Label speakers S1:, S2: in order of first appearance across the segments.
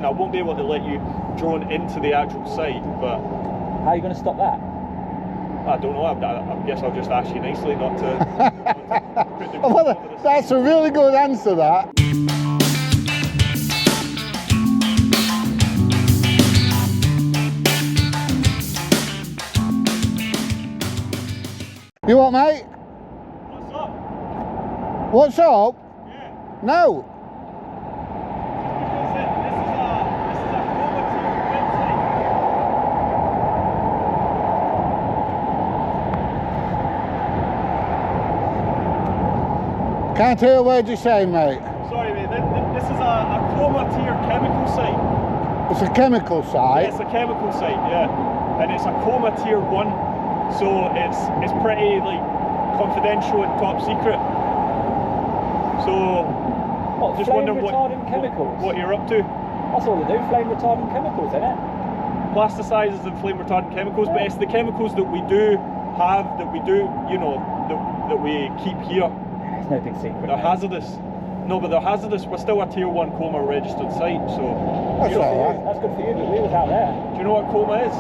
S1: I won't be able to let you drone into the actual site, but...
S2: How are you going to stop that?
S1: I don't know, I guess I'll just ask you nicely not to... not to put the
S3: Well, that's a really good answer, that. You what, mate?
S1: What's up?
S3: What's up?
S1: Yeah.
S3: No.
S1: This is a COMAH website.
S3: Can't hear a word you're saying, mate.
S1: Sorry mate, this is a COMAH chemical site.
S3: It's a chemical site.
S1: Yeah, it's a chemical site, yeah. And it's a COMAH tier 1. So it's pretty like confidential and top secret. So
S2: What,
S1: just
S2: flame
S1: wondering
S2: retardant chemicals?
S1: what you're up to.
S2: That's all they do, flame retardant chemicals, isn't it?
S1: Plasticizers and flame retardant chemicals, but it's the chemicals that we do have, that we do, you know, that we keep here.
S2: It's no big secret.
S1: They're
S2: mate.
S1: hazardous. No, but they're hazardous. We're still a tier 1 COMAH registered site, so.
S3: That's
S1: you know,
S3: all right.
S2: That's good for you, but we was out there.
S1: Do you know what COMAH is?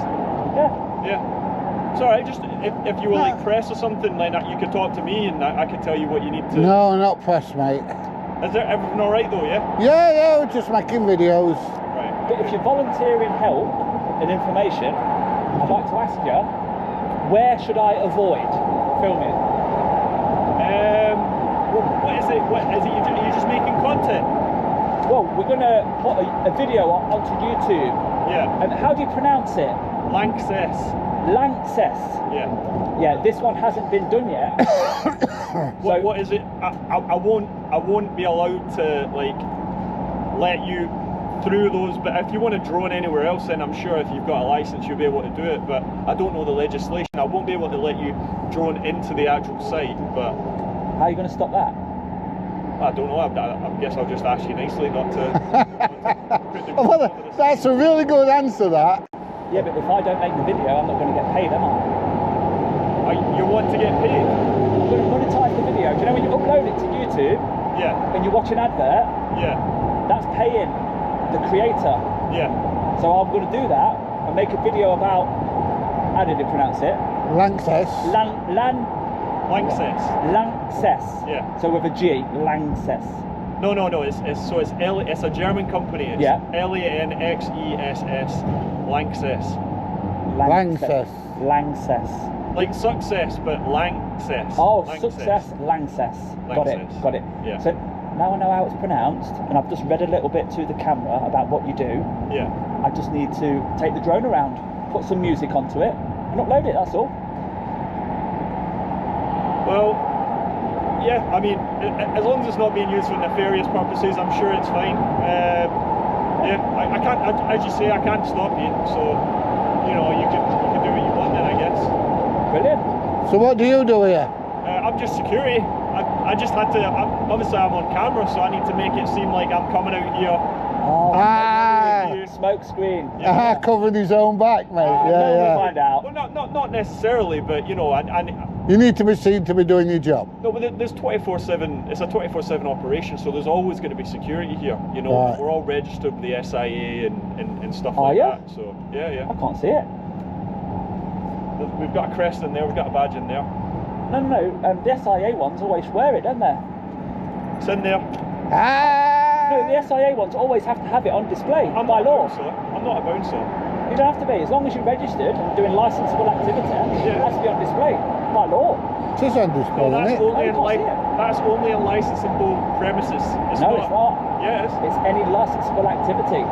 S2: Yeah.
S1: Yeah. It's alright, just if you were like press or something, like that, you could talk to me and I could tell you what you need to.
S3: No, not press, mate.
S1: Is there everything alright though, yeah?
S3: Yeah, we're just making videos.
S1: Right.
S2: But if you're volunteering help and information, I'd like to ask you, where should I avoid filming?
S1: What is it? What is it? You're just making content?
S2: Well, we're going to put a video onto YouTube.
S1: Yeah.
S2: And how do you pronounce it?
S1: LANXESS.
S2: LANXESS.
S1: Yeah.
S2: Yeah, this one hasn't been done yet.
S1: What is it? I won't be allowed to like let you through those, but if you want to drone anywhere else, then I'm sure if you've got a license you'll be able to do it, but I don't know the legislation. I won't be able to let you drone into the actual site, but
S2: How are you going to stop that?
S1: I don't know, I guess I'll just ask you nicely not to, put the
S3: Well, that's a really good answer, that.
S2: Yeah, but if I don't make the video, I'm not going to get paid, am I?
S1: You want to get paid?
S2: I'm going to monetize the video. Do you know when you upload it to YouTube
S1: Yeah.
S2: and you watch an advert,
S1: Yeah.
S2: that's paying the creator.
S1: Yeah.
S2: So I'm going to do that and make a video about, how did you pronounce it?
S3: LANXESS.
S1: LANXESS.
S2: LANXESS.
S1: Yeah.
S2: So with a G, LANXESS.
S1: No, it's a German company. It's
S2: Yeah.
S1: LANXESS. LANXESS.
S3: LANXESS.
S2: LANXESS.
S1: Like success, but LANXESS.
S2: Oh,
S1: LANXESS.
S2: success, LANXESS. Got it,
S1: LANXESS.
S2: got it.
S1: Yeah.
S2: So now I know how it's pronounced, and I've just read a little bit to the camera about what you do.
S1: Yeah.
S2: I just need to take the drone around, put some music onto it, and upload it, that's all.
S1: Well, yeah, I mean, as long as it's not being used for nefarious purposes, I'm sure it's fine. Yeah, I can't, as you say, I can't stop you, so, you know, you can do what you want then, I guess.
S2: Brilliant.
S3: So what do you do here?
S1: I'm just security. I just had to, obviously I'm on camera, so I need to make it seem like I'm coming out here.
S2: Oh,
S3: Ah,
S2: smoke screen.
S1: Yeah.
S3: covering his own back, mate.
S2: No,
S3: Yeah,
S2: we'll find out.
S1: Well, not necessarily, but, you know,
S3: You need to be seen to be doing your job.
S1: no, but there's 24/7, it's a 24/7 operation, so there's always going to be security here, you know.
S3: Right.
S1: We're all registered with the SIA and stuff
S2: Are
S1: like
S2: you?
S1: that, so, yeah.
S2: I can't see it.
S1: We've got a crest in there, we've got a badge in there.
S2: No, the SIA ones always wear it, don't they?
S1: It's in there.
S2: No, the SIA ones always have to have it on display
S1: I'm
S2: by
S1: not a
S2: law.
S1: bouncer. I'm not a bouncer.
S2: You don't have to be, as long as you're registered and doing licensable activity, it has to be on display by law.
S3: It is on display,
S1: No,
S3: isn't it?
S1: only
S2: you can't see it.
S1: that's only in licensable premises. It's
S2: No,
S1: not.
S2: it's not.
S1: Yes.
S2: It's any licensable activity.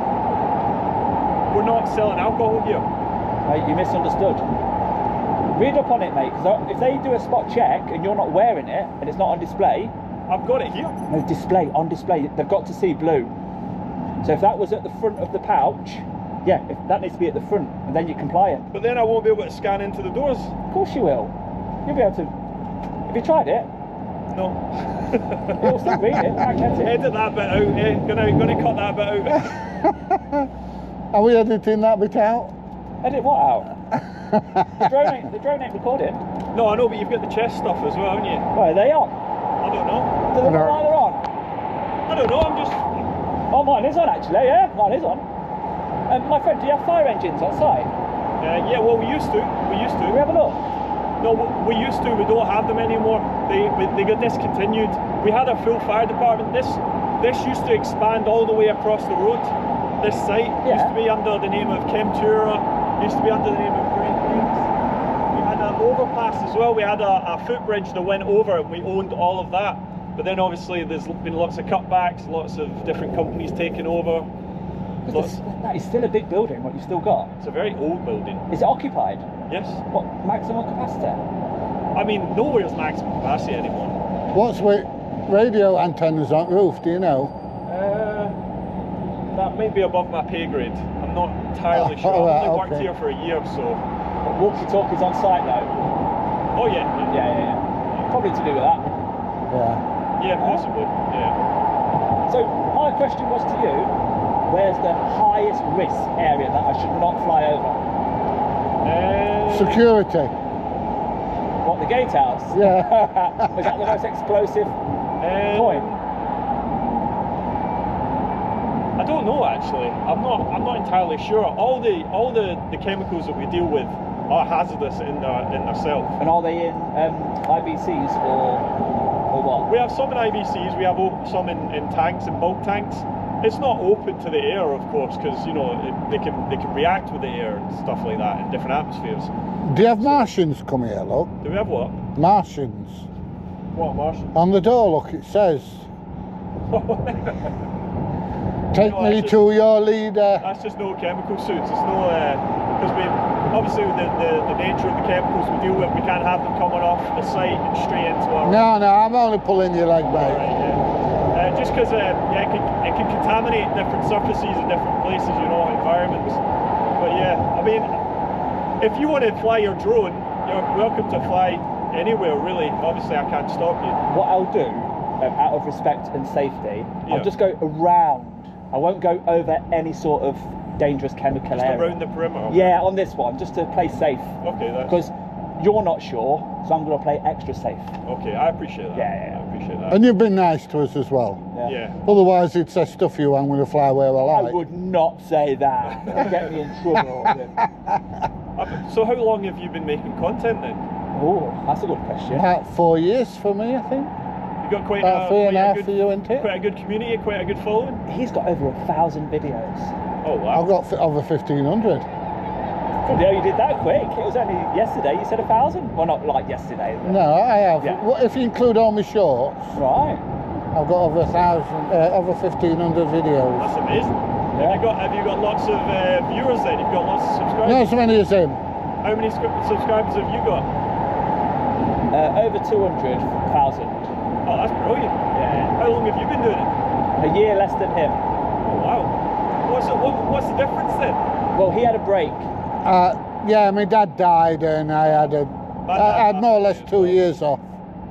S1: We're not selling alcohol here.
S2: You misunderstood. Read up on it, mate, because if they do a spot check and you're not wearing it and it's not on display,
S1: I've got it here.
S2: no, display, on display, they've got to see blue. So if that was at the front of the pouch, yeah, if that needs to be at the front, and then you're compliant.
S1: But then I won't be able to scan into the doors.
S2: Of course you will. You'll be able to. Have you tried it?
S1: No.
S2: You'll still read it, I get it.
S1: Edit that bit out, eh? Gonna cut that bit out.
S3: Are we editing that bit out?
S2: Edit what out? the drone ain't recording.
S1: No, I know, but you've got the chest stuff as well, haven't you?
S2: Why are they on?
S1: I don't know.
S2: Do they look like they're on?
S1: I don't know, I'm just...
S2: Oh, mine is on actually, yeah, mine is on. My friend, do you have fire engines on site?
S1: Yeah, well, we used to.
S2: Do we have a look?
S1: No, we used to. We don't have them anymore. They got discontinued. We had a full fire department. This used to expand all the way across the road. This site used to be under the name of Chemtura. Used to be under the name of Great Lakes. We had an overpass as well. We had a footbridge that went over, and we owned all of that. But then obviously there's been lots of cutbacks, lots of different companies taking over.
S2: That is still a big building, what you've still got.
S1: It's a very old building.
S2: Is it occupied?
S1: Yes.
S2: What, maximum capacity?
S1: I mean, nowhere's maximum capacity anymore.
S3: What's with radio antennas on roof, do you know?
S1: That may be above my pay grade. I'm not entirely sure. I've only worked here for a year, so.
S2: Walkie-talkies on site though?
S1: Oh yeah.
S2: Yeah. Probably to do with that.
S3: Yeah.
S1: Yeah, possibly. Yeah.
S2: So my question was to you, where's the highest risk area that I should not fly over?
S3: Security.
S2: What, the gatehouse?
S3: Yeah.
S2: Was that the most explosive point?
S1: I don't know actually. I'm not entirely sure. All the chemicals that we deal with are hazardous in themselves.
S2: And are they in IBCs or what?
S1: We have some in IBCs. We have some in tanks, in bulk tanks. It's not open to the air, of course, because you know they can react with the air and stuff like that in different atmospheres.
S3: Do you have Martians come here, look?
S1: Do we have what?
S3: Martians.
S1: What Martians?
S3: On the door, look, it says. Take me to your leader.
S1: That's just no chemical suits. It's no because we obviously with the nature of the chemicals we deal with, we can't have them coming off the site and straight into our.
S3: No, I'm only pulling your leg, mate.
S1: Right, yeah. Just because it can contaminate different surfaces in different places, you know, environments. But yeah, I mean, if you want to fly your drone, you're welcome to fly anywhere, really. Obviously, I can't stop you.
S2: What I'll do, out of respect and safety, I'll just go around. I won't go over any sort of dangerous chemical area.
S1: Around the perimeter?
S2: Yeah, on this one, just to play safe.
S1: Okay, that's...
S2: Because you're not sure, so I'm going to play extra safe.
S1: Okay, I appreciate that.
S2: Yeah.
S1: I appreciate that.
S3: And you've been nice to us as well.
S1: Yeah.
S3: Otherwise, he'd say stuff you, I'm going to fly where I like.
S2: I would not say that. It'll get me in trouble.
S1: So how long have you been making content then?
S2: Oh, that's a good question.
S3: About 4 years for me, I think.
S1: You got quite
S3: About 3.5 for you, isn't it?
S1: Quite a good community, quite a good following.
S2: He's got over 1,000 videos.
S1: Oh wow.
S3: I've got over 1,500.
S2: Yeah, you did that quick. It was only yesterday. You said 1,000. Well, not like yesterday. But...
S3: No, I have.
S2: Yeah.
S3: Well, if you include all my shorts,
S2: Right.
S3: I've got over 1,500 videos.
S1: That's amazing.
S2: Yeah.
S1: Have you got lots of viewers then? You've got lots of subscribers?
S3: Not as many as him.
S1: How many subscribers have you got?
S2: Over 200,000.
S1: Oh, that's brilliant.
S2: Yeah.
S1: How long have you been doing it?
S2: A year less than him.
S1: Oh, wow. What's the difference then?
S2: Well, he had a break.
S3: Yeah, my dad died and I had more or less 2 years off.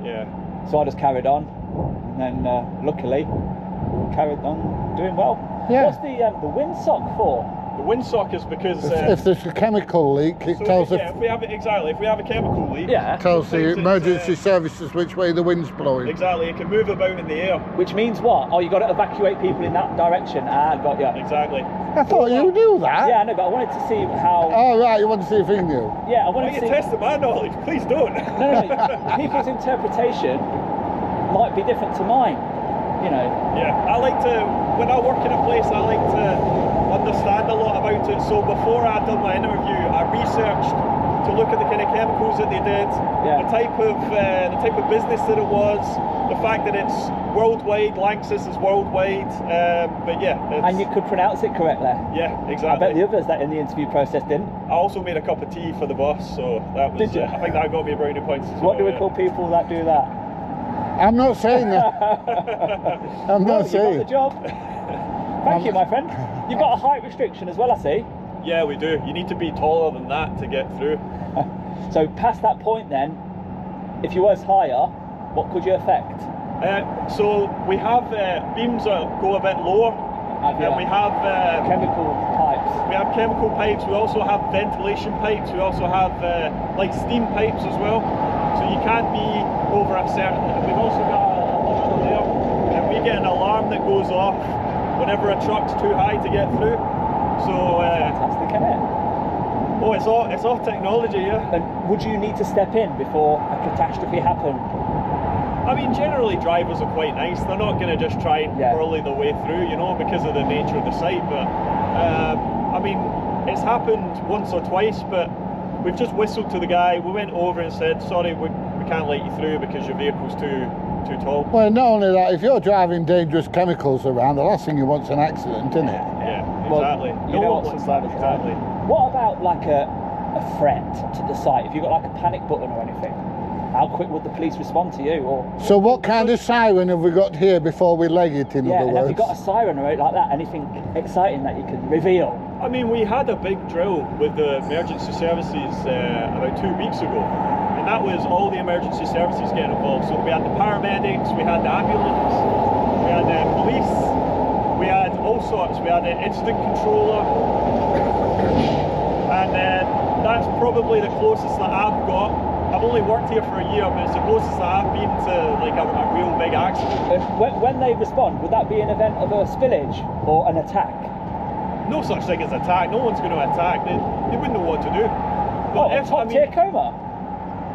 S1: Yeah.
S2: So I just carried on, and then luckily carried on doing well.
S3: Yeah.
S2: What's the windsock for?
S1: The windsock is because
S3: If there's a chemical leak, it tells
S1: if we have a chemical leak,
S3: tells the
S1: sometimes
S3: emergency
S1: it's,
S3: services which way the wind's blowing.
S1: exactly, it can move about in the air.
S2: Which means what? Oh, you got to evacuate people in that direction. Ah, got you.
S1: Exactly.
S3: I thought you knew that.
S2: Yeah, I know, but I wanted to see how.
S3: Oh right, you want to see if he knew.
S2: Yeah, I
S1: Why
S2: wanted
S1: are
S2: to
S1: you
S2: see.
S1: testing my knowledge? Please don't.
S2: No. People's interpretation might be different to mine. You know.
S1: Yeah, I like to, when I work in a place, I like to understand a lot about it. So before I done my interview, I researched to look at the kind of chemicals that they did, the type of business that it was, the fact that it's worldwide, LANXESS is worldwide. But yeah.
S2: And you could pronounce it correctly.
S1: Yeah,
S2: I
S1: exactly.
S2: bet the others that in the interview process didn't.
S1: I also made a cup of tea for the boss, so that was.
S2: Did you?
S1: I think that got me brownie points as
S2: What
S1: well,
S2: do we call people that do that?
S3: I'm not saying that. I'm not saying.
S2: You got the job. Thank you, my friend. You've got a height restriction as well, I see.
S1: Yeah, we do. You need to be taller than that to get through.
S2: So past that point then, if you was higher, what could you affect?
S1: So we have beams that go a bit lower, and we have
S2: chemical pipes.
S1: We have chemical pipes. We also have ventilation pipes. We also have like steam pipes as well. So you can't be over a certain. We've also got a ladder there, and we get an alarm that goes off whenever a truck's too high to get through. So Oh, it's all technology, yeah.
S2: And would you need to step in before a catastrophe happened?
S1: I mean, generally drivers are quite nice. They're not going to just try and burly their way through, you know, because of the nature of the site. But I mean, it's happened once or twice, but we've just whistled to the guy. We went over and said, sorry, we can't let you through because your vehicle's too tall.
S3: Well, not only that, if you're driving dangerous chemicals around, the last thing you want's an accident, isn't it?
S1: Yeah,
S2: Well,
S1: exactly.
S2: you
S1: No
S2: know
S1: one wants that, exactly.
S2: What about like a threat to the site? If you've got like a panic button or anything, how quick would the police respond to you? Or
S3: So what kind of siren have we got here before we leg it, in other
S2: and
S3: words?
S2: have you got a siren or like that? Anything exciting that you can reveal?
S1: I mean, we had a big drill with the emergency services about 2 weeks ago, and that was all the emergency services getting involved. So we had the paramedics, we had the ambulance, we had the police, we had all sorts. We had an incident controller, and that's probably the closest that I've got. I've only worked here for a year, but it's the closest that I've been to like a real big accident.
S2: When they respond, would that be an event of a spillage or an attack?
S1: No such thing as attack. No one's going to attack. They wouldn't know what to do. But
S2: Top tier COMAH?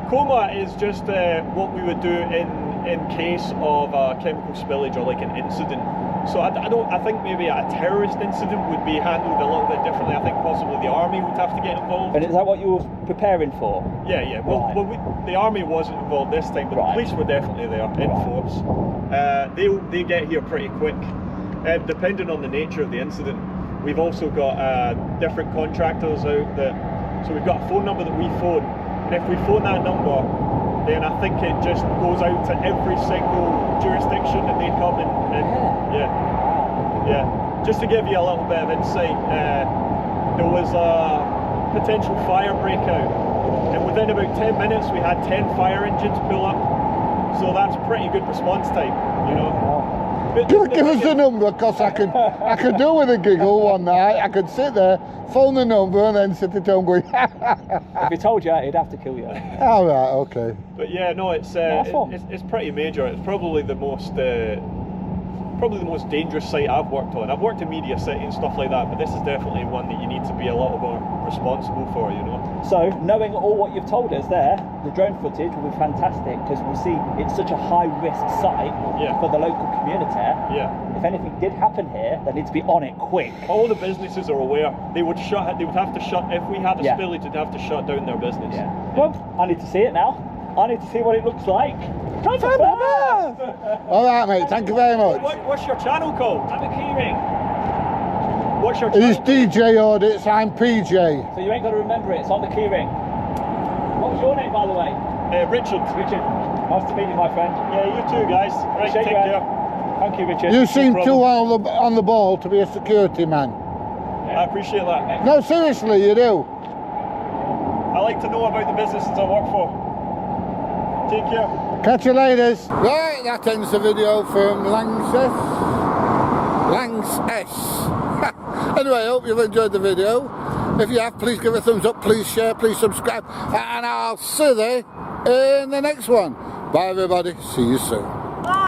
S1: COMAH is just what we would do in case of a chemical spillage or like an incident. So I think maybe a terrorist incident would be handled a little bit differently. I think possibly the army would have to get involved.
S2: And is that what you were preparing for?
S1: Yeah. Well, the army wasn't involved this time, but the police were definitely there in force. They get here pretty quick, depending on the nature of the incident. We've also got different contractors out so we've got a phone number that we phone, and if we phone that number, then I think it just goes out to every single jurisdiction that they come in. Yeah. Just to give you a little bit of insight, there was a potential fire breakout, and within about 10 minutes we had 10 fire engines pull up. So that's pretty good response time, you know.
S3: Give us the number, because I could do with a giggle one night. I could sit there, phone the number, and then sit at home going,
S2: If he told you, he'd have to kill you.
S3: All right, okay.
S1: But yeah, no, it's pretty major. It's probably the most dangerous site I've worked on. I've worked in Media City and stuff like that, but this is definitely one that you need to be a little more responsible for, you know.
S2: So, knowing all what you've told us there, the drone footage will be fantastic, because we see it's such a high-risk site for the local community.
S1: Yeah.
S2: If anything did happen here, they need to be on it quick.
S1: All the businesses are aware. They would have to shut, if we had a spillage, they'd have to shut down their business.
S2: Yeah. Well, I need to see it now. I need to see what it looks like.
S3: All right, mate. Thank you very much.
S1: What's your channel called?
S2: I'm a keyring.
S1: What's your channel?
S3: It's DJ Audits. I'm PJ.
S2: So you ain't got to remember it. It's on the keyring. What was your name, by the way?
S1: Richard.
S2: Richard. Nice to meet you, my friend.
S1: Yeah, you too, guys. Right, take care.
S2: Thank you, Richard.
S3: You seem too on the ball to be a security man.
S1: I appreciate that.
S3: No, seriously, you do.
S1: I like to know about the businesses I work for. Take care.
S3: Catch you later. Right, that ends the video from LANXESS. Anyway, I hope you've enjoyed the video. If you have, please give it a thumbs up, please share, please subscribe, and I'll see you in the next one. Bye everybody, see you soon.